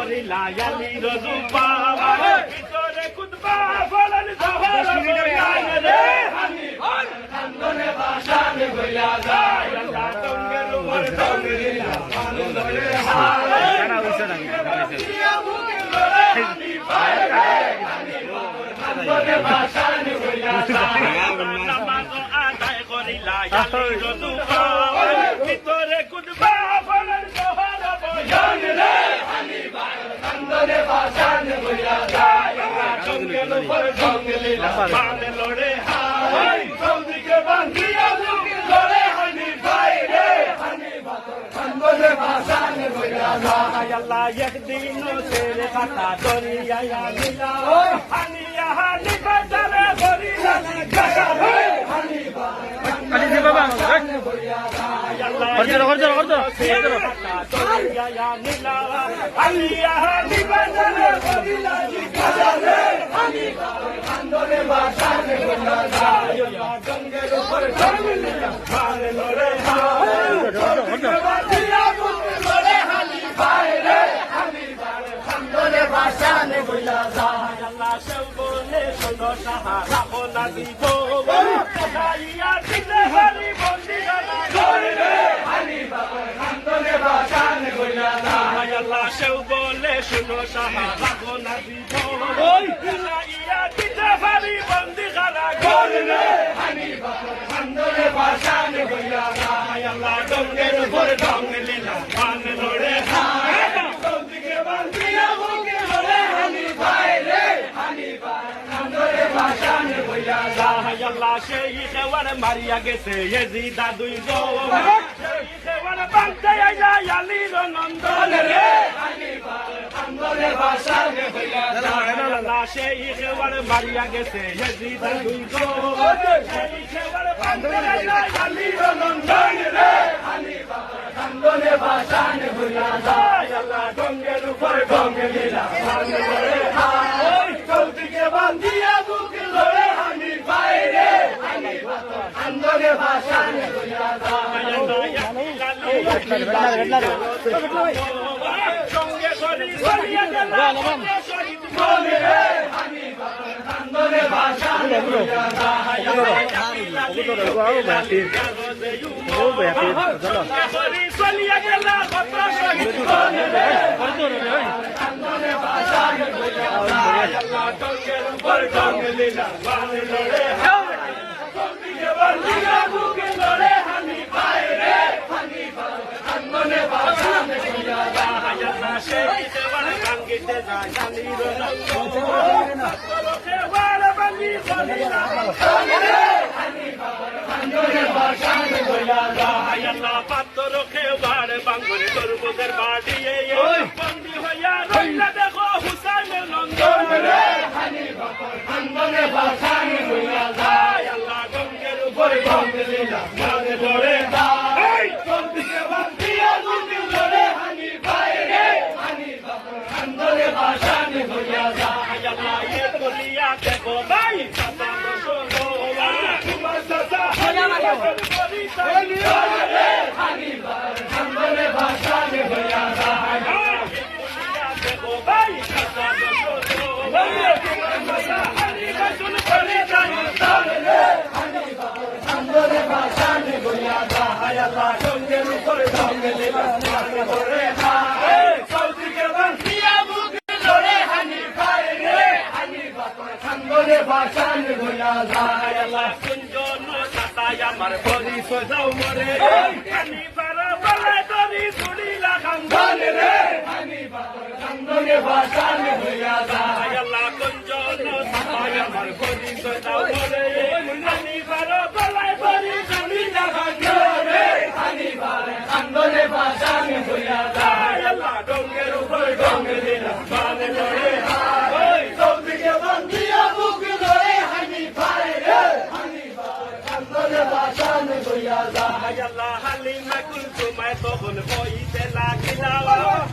করিলা আলী রজুপা ভিতরে কুতবা ফলন জহর বয়ান রে হানিফ খান্দনে বাসান হইয়া যায় আল্লাহ টঙ্গের উপর টঙ্গিলা বান্দরে হায় কানা হইছে না খান্দনে বাসান হইয়া যায় নামাজ আদায় করিলা আলী রজুপা ভিতরে কুতবা ফলন জহর বয়ান রে হানিফ খান্দনে বাসান হইয়া যায় টঙ্গের উপর টঙ্গিলা বান্দরে হায় সৌদিকে বান্ধিয়া মুখে ধরে হানিফ ভাই রে হানিফ খান্দনে বাসান হইয়া যায় আল্লাহ একদিন তেরে খাতা দরিয়া নীলা হানিয়া হানিফ জানে গরিলা গাছা রে হানিফ আলি দে বাবা করজো দরিয়া নীলা হানিয়া হানিফ জানে গরিলা গাছা রে হানিফ খান্দনে বাসান হইয়া যায় গঙ্গের উপর গঙ্গিলা বান্দরে রে বাসানে বইলা যায় আল্লাহ সেও বলে শোনো সাহারা বলা দিব খাইয়া দিলে হরি বন্দি গানা করে রে হানিফ খান্দনে বাসানে বইলা যায় আল্লাহ সেও বলে শোনো সাহারা বলা দিব খাইয়া দিলে হরি বন্দি গানা করে রে হানিফ খান্দনে বাসানে বইলা যায় আল্লাহ ডঙ্গের উপর ডঙ্গ লীলা বান্দরে হায় সৌদিকে বান্ধিয়া মুখে ধরে হানিফ ভাই রে হানিফ খান্দনে বাসানে হইয়া যায় আল্লাহ সেই খেওয়ার মারিয়া গেছে ইয়াজিদা দুই গো সেই খেওয়ার বানতে আইলা আলীর নন্দন রে হানিফ খান্দনে বাসানে হইয়া যায় আল্লাহ সেই খেওয়ার মারিয়া গেছে ইয়াজিদা দুই গো সেই খেওয়ার বানতে আইলা আলীর নন্দন রে হানিফ খান্দনে বাসানে হইয়া যায় আল্লাহ ডঙ্গের উপর ডঙ্গিলা বান্দরে হায় সৌদিকে বান্ধিয়া বুকে ধরে হানিফ ভাই রে হানিফ খান্দনে বাসানে হইয়া যায় সঙ্গে করি সরিয়া গেল শহীদ বলে রে হানিফ খান্দনে বাসানে হইয়া যায় চলিয়া গেল কত শহীদ বলে রে খান্দনে বাসানে হইয়া যায় আল্লাহ টঙ্গের উপর টঙ্গিলা বান্দরে হায় সৌদিকে বান্ধিয়া বুকে ধরে হানিফ ভাই রে হানিফ খান্দনে বাসানে হইয়া যায় আল্লাহ সেই দেওয়ার ভাঙ্গিতে যায় আলীর নন্দন খেওয়ার বান্ধি করিলা রে হানিফ খান্দনে বাসানে হইয়া যায় আল্লাহ পাত্র খেওয়ার বাঙ্গরে তরমুজের বাড়িয়ে বন্দি হইয়া রইলা দেখো হুসাইনের নন্দন রে হানিফ খান্দনে বাসানে হইয়া যায় আল্লাহ গঙ্গের উপর গঙ্গিলা বান্দরে হায় সৌদিকে বান্ধিয়া মুখে ধরে হানিফ ভাই রে হানিফ খান্দনে বাসানে হইয়া যায় আল্লাহ এ কলিয়া দেখো ভাই সাদা শোনো তোমার সাদা রে হানিফ খান্দনে বাসানে হইয়া যায় দেখো ভাই সাদা শোনো তোমার সাদা হানিফ খান্দনে বাসানে হইয়া যায় আল্লাহ ডঙ্গের উপর ডঙ্গিলা বান্দরে হায় সৌদিকে বান্ধিয়া বুকে ধরে হানিফ ভাই রে হানিফ খান্দনে বাসানে হইয়া যায় আল্লাহ কুঞ্জন সাতায় আমার পরিচয় দাও মরে হানিফার বলে দরি তুলিলা খান্দন রে হানিফ খান্দনে বাসানে হইয়া যায় আল্লাহ কুঞ্জন সাতায় আমার পরিচয় দাও মরে হানিফার বলে দরি তুলিলা খান্দন রে হানিফ খান্দনে বাসানে হইয়া যায় আল্লাহ ডঙ্গের উপর ডঙ্গিলা বান্দরে হায় সৌদিকে বান্ধিয়া বুকে ধরে হানিফ ভাই রে হানিফ খান্দনে বাসানে হইয়া যায় আল্লাহ হালিমা কুলসুমায় তখন বইতে লাগিলা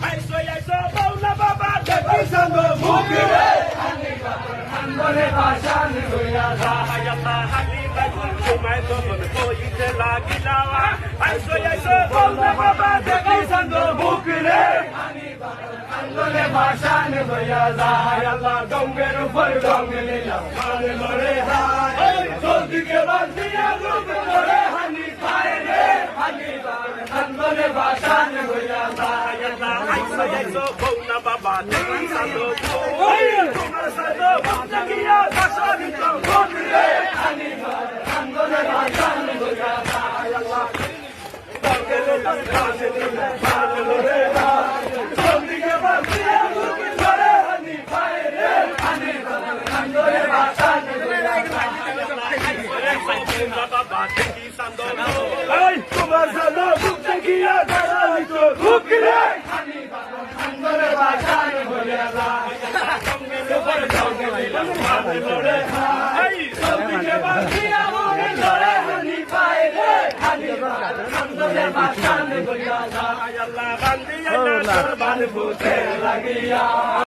আইসো আইসো বাউলা বাবা দেখি সঙ্গ মুখে রে হানিফ খান্দনে বাসানে হইয়া যায় আল্লাহ হালিমা কুলসুমায় তখন বইতে লাগিলা আইসো আইসো বাউলা বাবা দেখি সঙ্গ মুখে রে হানিফ আন্দোলনে ভাষণ হইয়া যায় আল্লাহ গঙ্গের উপর গঙ্গ নিলাম মানে মরে হায় চৌদিকে বাঁধিয়া রূপ ধরে হানি পায় রে হানি আন্দোলনে ভাষণ হইয়া যায় আল্লাহ আইসো আইসো বউনা বাবা তুমি সাধো তোমার সাধো বাচ্চা গিয়া শাসনিত কোন রে হানি আন্দোলনে ভাষণ হইয়া যায় আল্লাহ গঙ্গের উপর গঙ্গ নিলাম মানে মরে হায় চৌদিকে বাঁধিয়া রূপ ধরে হানি পায় রে হানি আন্দোলনে ভাষণ হইয়া যায় তোমার সাধো বাচ্চা গিয়া শাসনিত কোন রে হানি আন্দোলনে ভাষণ হইয়া যায় গঙ্গের উপর গঙ্গ নিলাম মানে মরে হায় চৌদিকে বাঁধিয়া রূপ ধরে হানি পায় রে হানি আন্দোলনে ভাষণ হইয়া যায় আল্লাহ বান্দিয়া না সরবান ভূতে লাগিয়া